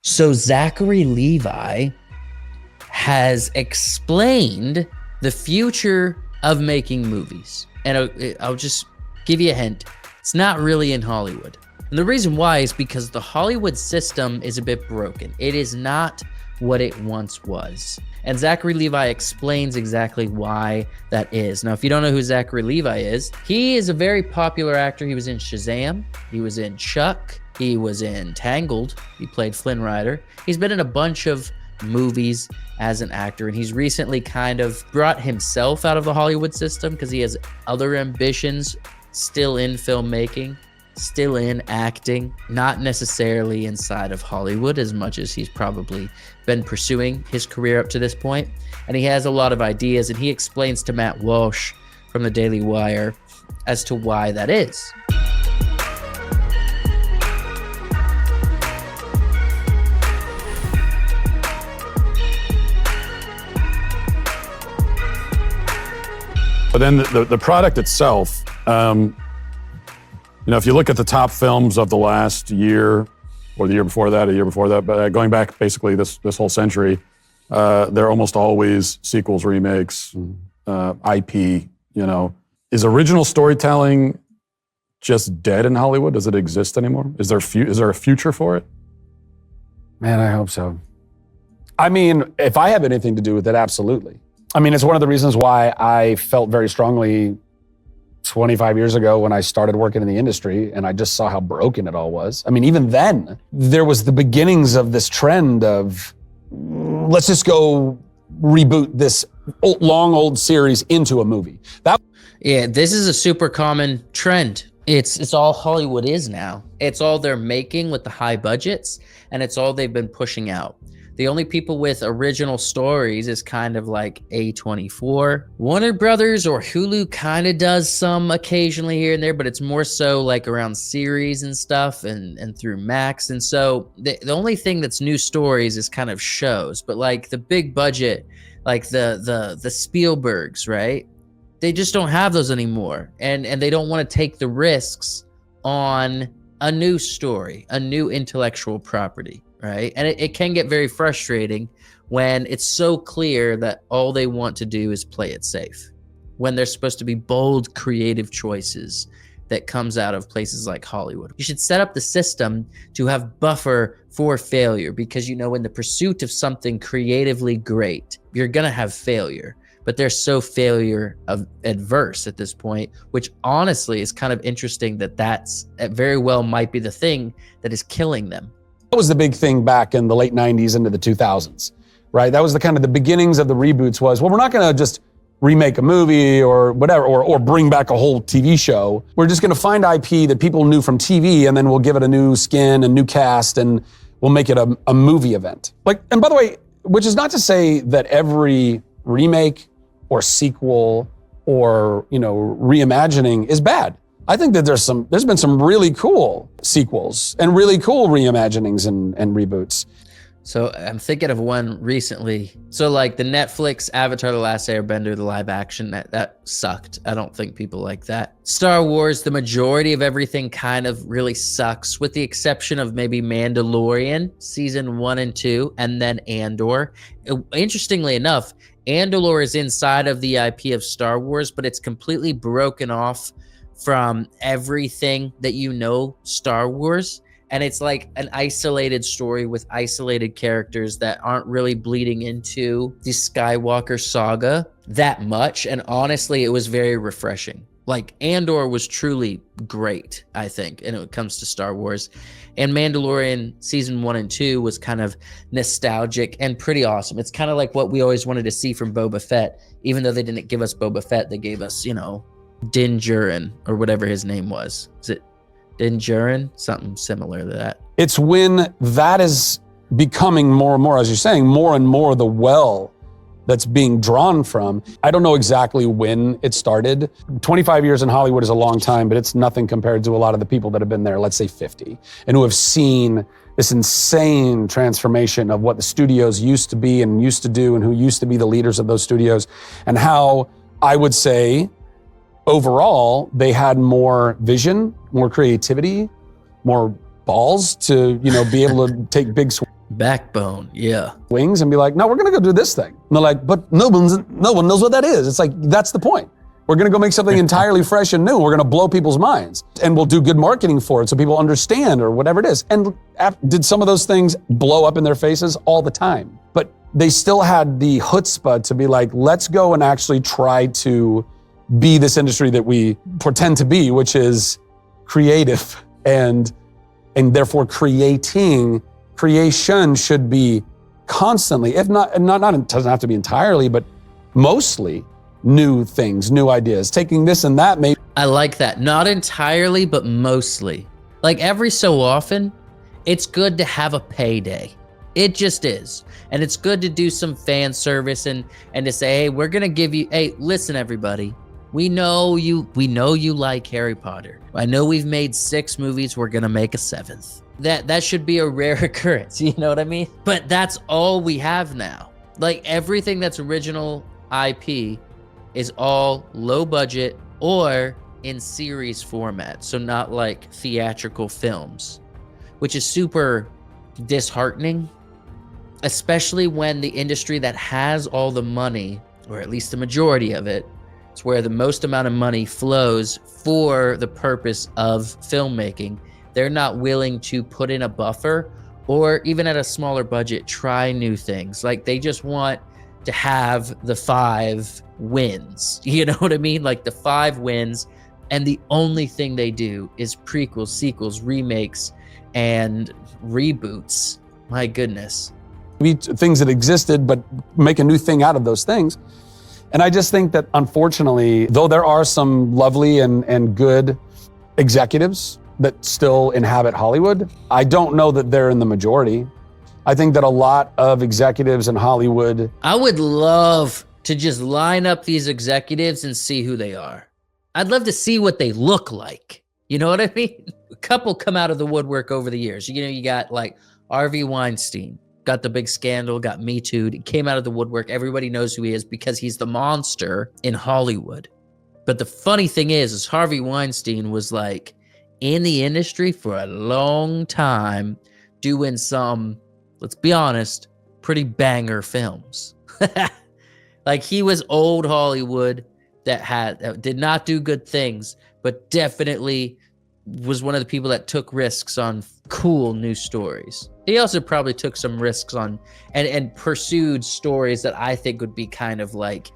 So Zachary Levi has explained the future of making movies. And I'll just give you a hint. It's not really in Hollywood. And the reason why is because the Hollywood system is a bit broken. It is not what it once was. And Zachary Levi explains exactly why that is. Now, if you don't know who Zachary Levi is, he is a very popular actor. He was in Shazam. He was in Chuck. He was in Tangled. He played Flynn Rider. He's been in a bunch of movies as an actor, and he's recently kind of brought himself out of the Hollywood system because he has other ambitions still in filmmaking, still in acting, not necessarily inside of Hollywood as much as he's probably been pursuing his career up to this point. And he has a lot of ideas, and he explains to Matt Walsh from the Daily Wire as to why that is. But then the product itself, if you look at the top films of the last year, or the year before that, but going back basically this whole century, they're almost always sequels, remakes, IP. Is original storytelling just dead in Hollywood? Does it exist anymore? Is there a future for it? Man, I hope so. I mean, if I have anything to do with it, absolutely. I mean, it's one of the reasons why I felt very strongly 25 years ago when I started working in the industry and I just saw how broken it all was. I mean, even then, there was the beginnings of this trend of, let's just go reboot this long old series into a movie. Yeah, this is a super common trend. It's all Hollywood is now. It's all they're making with the high budgets, and it's all they've been pushing out. The only people with original stories is kind of like A24. Warner Brothers or Hulu kind of does some occasionally here and there, but it's more so like around series and stuff and through Max. And so the only thing that's new stories is kind of shows, but like the big budget, like the Spielbergs, right? They just don't have those anymore. And they don't want to take the risks on a new story, a new intellectual property. Right. And it can get very frustrating when it's so clear that all they want to do is play it safe, when there's supposed to be bold, creative choices that comes out of places like Hollywood. You should set up the system to have buffer for failure, because, in the pursuit of something creatively great, you're going to have failure. But they're so failure adverse at this point, which honestly is kind of interesting that very well might be the thing that is killing them. That was the big thing back in the late 90s into the 2000s, right? That was the kind of the beginnings of the reboots was, well, we're not going to just remake a movie or whatever, or bring back a whole TV show. We're just going to find IP that people knew from TV, and then we'll give it a new skin, a new cast, and we'll make it a movie event. And by the way, which is not to say that every remake or sequel or, reimagining is bad. I think that there's been some really cool sequels and really cool reimaginings and reboots. So I'm thinking of one recently. So like the Netflix Avatar: The Last Airbender, the live action, that sucked. I don't think people like that. Star Wars, the majority of everything kind of really sucks, with the exception of maybe Mandalorian season 1 and 2, and then Andor. Interestingly enough, Andor is inside of the IP of Star Wars, but it's completely broken off from everything that Star Wars, and it's like an isolated story with isolated characters that aren't really bleeding into the Skywalker saga that much. And honestly, it was very refreshing. Like Andor was truly great, I think, and when it comes to Star Wars. And Mandalorian season 1 and 2 was kind of nostalgic and pretty awesome. It's kind of like what we always wanted to see from Boba Fett. Even though they didn't give us Boba Fett, they gave us, Din Djarin, or whatever his name was. Is it Din Djarin? Something similar to that. It's when that is becoming more and more, as you're saying, more and more the well that's being drawn from. I don't know exactly when it started. 25 years in Hollywood is a long time, but it's nothing compared to a lot of the people that have been there, let's say 50, and who have seen this insane transformation of what the studios used to be and used to do, and who used to be the leaders of those studios, and how I would say, overall, they had more vision, more creativity, more balls to, be able to take big swings. Backbone, yeah. wings and be like, no, we're gonna go do this thing. And they're like, but no one knows what that is. It's like, that's the point. We're gonna go make something entirely fresh and new. We're gonna blow people's minds and we'll do good marketing for it so people understand or whatever it is. And did some of those things blow up in their faces? All the time. But they still had the chutzpah to be like, let's go and actually try to be this industry that we pretend to be, which is creative and therefore creation should be constantly, if not, it doesn't have to be entirely, but mostly new things, new ideas, taking this and that. Maybe I like that. Not entirely, but mostly. Like every so often, it's good to have a payday. It just is. And it's good to do some fan service and to say, hey, we're going to give you, hey, listen, everybody. We know you like Harry Potter. I know we've made 6 movies. We're going to make a 7th. That should be a rare occurrence. You know what I mean? But that's all we have now. Like everything that's original IP is all low budget or in series format. So not like theatrical films, which is super disheartening, especially when the industry that has all the money, or at least the majority of it, it's where the most amount of money flows for the purpose of filmmaking. They're not willing to put in a buffer or even at a smaller budget, try new things. Like they just want to have the 5 wins. You know what I mean? Like the 5 wins. And the only thing they do is prequels, sequels, remakes, and reboots. My goodness. things that existed, but make a new thing out of those things. And I just think that, unfortunately, though there are some lovely and good executives that still inhabit Hollywood, I don't know that they're in the majority. I think that a lot of executives in Hollywood... I would love to just line up these executives and see who they are. I'd love to see what they look like. You know what I mean? A couple come out of the woodwork over the years. You know, you got like Harvey Weinstein, got the big scandal, got Me Too'd. He came out of the woodwork. Everybody knows who he is because he's the monster in Hollywood. But the funny thing is Harvey Weinstein was like in the industry for a long time doing some, let's be honest, pretty banger films. Like he was old Hollywood that did not do good things, but definitely was one of the people that took risks on cool new stories. He also probably took some risks on and pursued stories that I think would be kind of like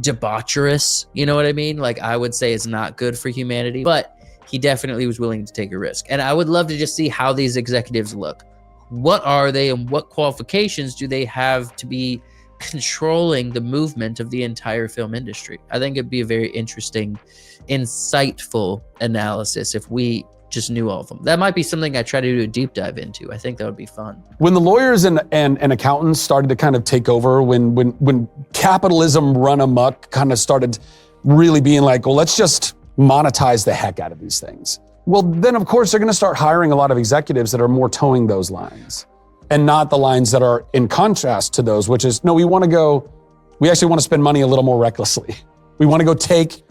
debaucherous. You know what I mean? Like I would say it's not good for humanity, but he definitely was willing to take a risk. And I would love to just see how these executives look. What are they and what qualifications do they have to be controlling the movement of the entire film industry? I think it'd be a very interesting, insightful analysis if we just knew all of them. That might be something I try to do a deep dive into. I think that would be fun. When the lawyers and accountants started to kind of take over, when capitalism run amok kind of started really being like, well, let's just monetize the heck out of these things. Well, then of course they're going to start hiring a lot of executives that are more towing those lines and not the lines that are in contrast to those, which is, no, we actually want to spend money a little more recklessly. We want to go take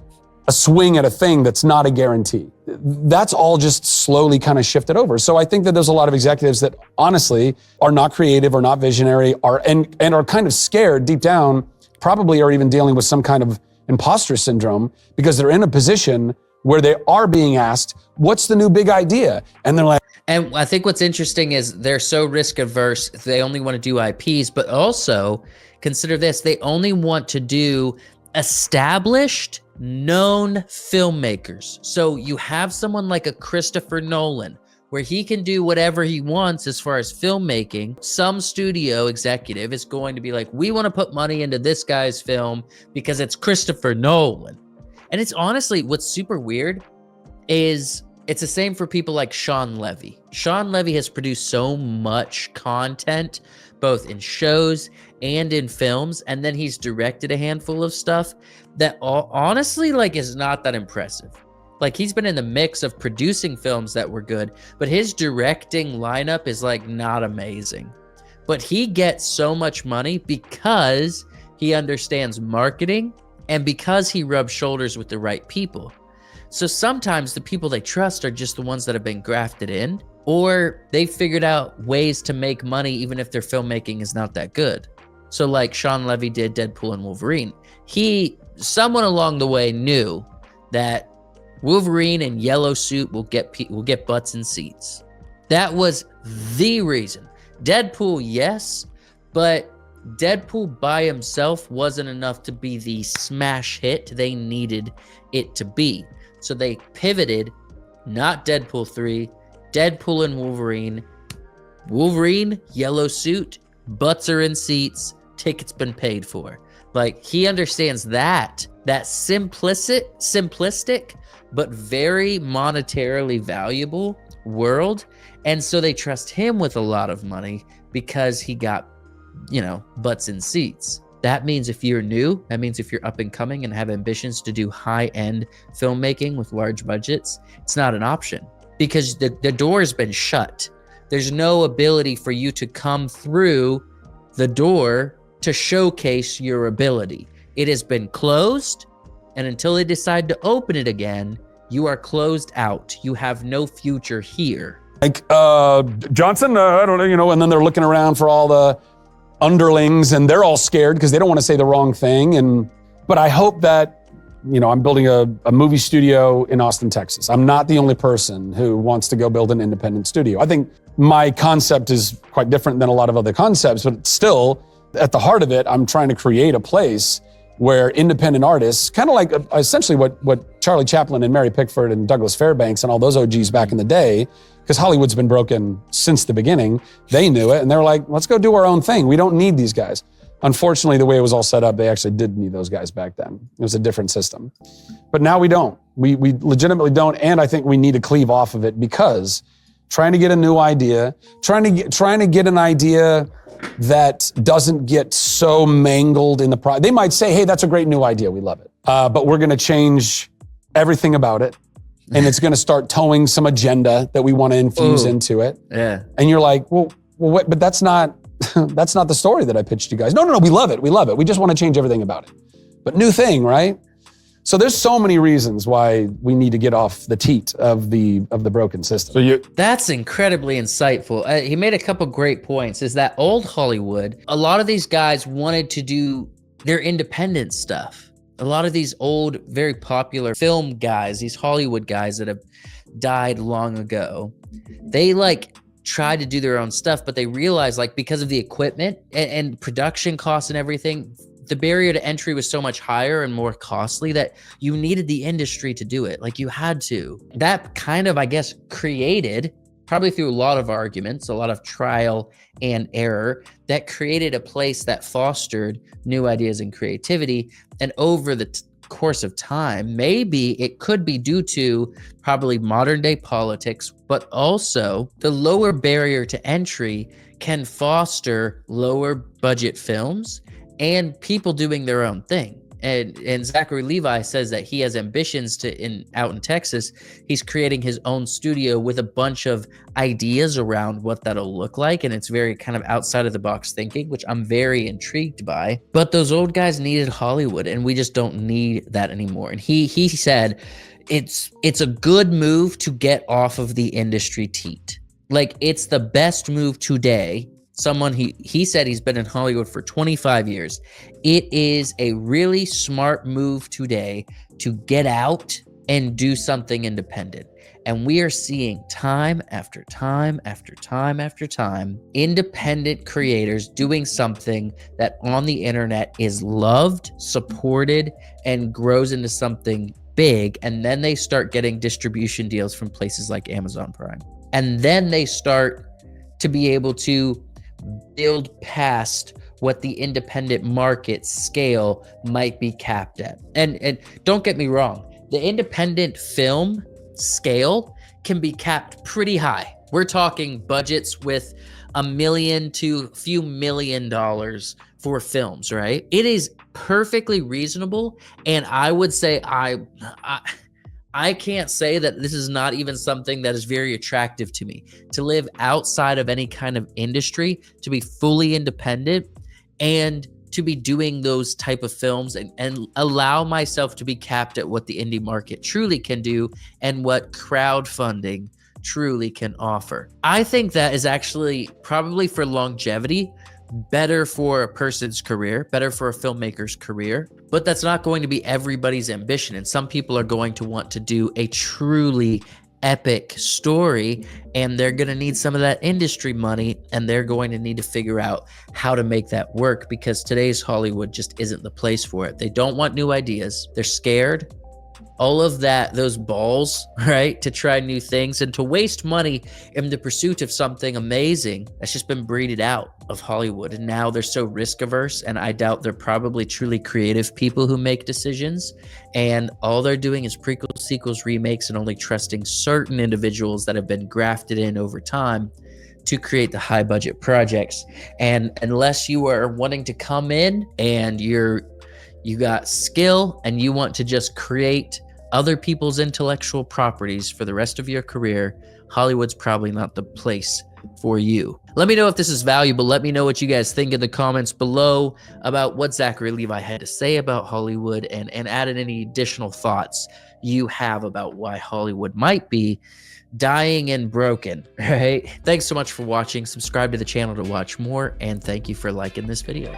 a swing at a thing that's not a guarantee. That's all just slowly kind of shifted over. So I think that there's a lot of executives that honestly are not creative or not visionary and are kind of scared deep down, probably are even dealing with some kind of imposter syndrome because they're in a position where they are being asked, what's the new big idea? And they're like, and I think what's interesting is they're so risk averse. They only want to do IPs, but also consider this. They only want to do established, known filmmakers. So you have someone like a Christopher Nolan, where he can do whatever he wants as far as filmmaking. Some studio executive is going to be like, we want to put money into this guy's film because it's Christopher Nolan. And it's honestly, what's super weird is it's the same for people like Sean Levy. Sean Levy has produced so much content, both in shows and in films, and then he's directed a handful of stuff that honestly like is not that impressive. Like he's been in the mix of producing films that were good, but his directing lineup is like not amazing. But he gets so much money because he understands marketing and because he rubs shoulders with the right people. So sometimes the people they trust are just the ones that have been grafted in. or they figured out ways to make money even if their filmmaking is not that good. So like Sean Levy did Deadpool and Wolverine. Someone along the way knew that Wolverine and yellow suit will get butts in seats. That was the reason. Deadpool, yes, but Deadpool by himself wasn't enough to be the smash hit they needed it to be. So they pivoted, not Deadpool 3, Deadpool and Wolverine. Wolverine, yellow suit, butts are in seats, tickets been paid for. Like, he understands that simplistic, but very monetarily valuable world. And so they trust him with a lot of money because he got, butts in seats. That means if you're new, that means if you're up and coming and have ambitions to do high-end filmmaking with large budgets, it's not an option because the door has been shut. There's no ability for you to come through the door to showcase your ability. It has been closed, and until they decide to open it again, you are closed out. You have no future here. Like Johnson, I don't know, and then they're looking around for all the underlings, and they're all scared because they don't want to say the wrong thing. But I hope that, I'm building a movie studio in Austin, Texas. I'm not the only person who wants to go build an independent studio. I think my concept is quite different than a lot of other concepts, but still, at the heart of it, I'm trying to create a place where independent artists, kind of like essentially what Charlie Chaplin and Mary Pickford and Douglas Fairbanks and all those OGs back in the day, because Hollywood's been broken since the beginning, they knew it, and they were like, let's go do our own thing. We don't need these guys. Unfortunately, the way it was all set up, they actually did need those guys back then. It was a different system. But now we don't. We legitimately don't, and I think we need to cleave off of it because trying to get a new idea, trying to get an idea that doesn't get so mangled in the process. They might say, hey, that's a great new idea. We love it. But we're going to change everything about it. And it's going to start towing some agenda that we want to infuse into it. Yeah. And you're like, well, what? But that's not the story that I pitched you guys. No, we love it. We love it. We just want to change everything about it. But new thing, right? So there's so many reasons why we need to get off the teat of the broken system. That's incredibly insightful. He made a couple great points. Is that old Hollywood, a lot of these guys wanted to do their independent stuff. A lot of these old, very popular film guys, these Hollywood guys that have died long ago, they tried to do their own stuff, but they realized because of the equipment and production costs and everything, the barrier to entry was so much higher and more costly that you needed the industry to do it. You had to. That kind of, I guess, created, probably through a lot of arguments, a lot of trial and error, that created a place that fostered new ideas and creativity. And over the course of time, maybe it could be due to probably modern day politics, but also the lower barrier to entry can foster lower budget films and people doing their own thing. And Zachary Levi says that he has ambitions out in Texas. He's creating his own studio with a bunch of ideas around what that'll look like. And it's very kind of outside of the box thinking, which I'm very intrigued by. But those old guys needed Hollywood, and we just don't need that anymore. And he said it's a good move to get off of the industry teat. It's the best move today. He said he's been in Hollywood for 25 years. It is a really smart move today to get out and do something independent. And we are seeing time after time after time after time, independent creators doing something that on the internet is loved, supported, and grows into something big. And then they start getting distribution deals from places like Amazon Prime. And then they start to be able to build past what the independent market scale might be capped at. And don't get me wrong, the independent film scale can be capped pretty high. We're talking budgets with $1 million to a few $1 million for films, right? It is perfectly reasonable. And I would say I can't say that this is not even something that is very attractive to me, to live outside of any kind of industry, to be fully independent, and to be doing those type of films and allow myself to be capped at what the indie market truly can do and what crowdfunding truly can offer. I think that is actually probably for longevity better for a person's career, better for a filmmaker's career, but that's not going to be everybody's ambition. And some people are going to want to do a truly epic story, and they're going to need some of that industry money, and they're going to need to figure out how to make that work, because today's Hollywood just isn't the place for it. They don't want new ideas. They're scared. All of that, those balls, right, to try new things and to waste money in the pursuit of something amazing that's just been breeded out of Hollywood. And now they're so risk averse, and I doubt they're probably truly creative people who make decisions. And all they're doing is prequels, sequels, remakes, and only trusting certain individuals that have been grafted in over time to create the high budget projects. And unless you are wanting to come in and you got skill and you want to just create other people's intellectual properties for the rest of your career, Hollywood's probably not the place for you. Let me know if this is valuable. Let me know what you guys think in the comments below about what Zachary Levi had to say about Hollywood, and add in any additional thoughts you have about why Hollywood might be dying and broken, right? Thanks so much for watching. Subscribe to the channel to watch more, and thank you for liking this video.